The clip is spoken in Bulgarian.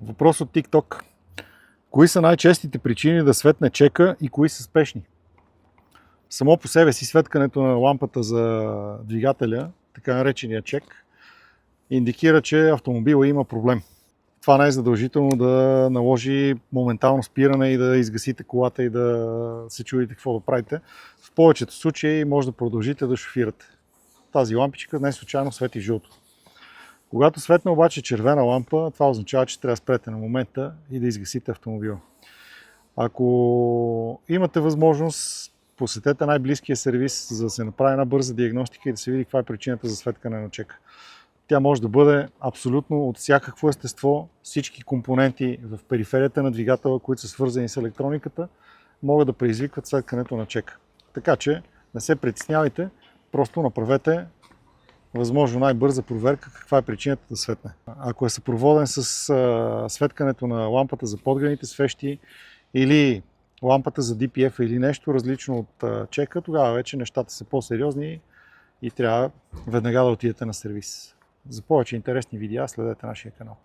Въпрос от TikTok. Кои са най-честите причини да светне чека и кои са спешни? Само по себе си светкането на лампата за двигателя, така наречения чек, индикира, че автомобила има проблем. Това не е задължително да наложи моментално спиране и да изгасите колата и да се чудите какво да правите. В повечето случаи може да продължите да шофирате. Тази лампичка не случайно свети жълто. Когато светне обаче червена лампа, това означава, че трябва да спрете на момента и да изгасите автомобила. Ако имате възможност, посетете най-близкия сервис, за да се направи една бърза диагностика и да се види каква е причината за светкане на чека. Тя може да бъде абсолютно от всякакво естество. Всички компоненти в периферията на двигателя, които са свързани с електрониката, могат да предизвикват светкането на чека. Така че не се притеснявайте, просто направете възможно най-бърза проверка каква е причината да светне. Ако е съпроводен с светкането на лампата за подгрените свещи или лампата за DPF или нещо различно от чека, тогава вече нещата са по-сериозни и трябва веднага да отидете на сервис. За повече интересни видеа следете нашия канал.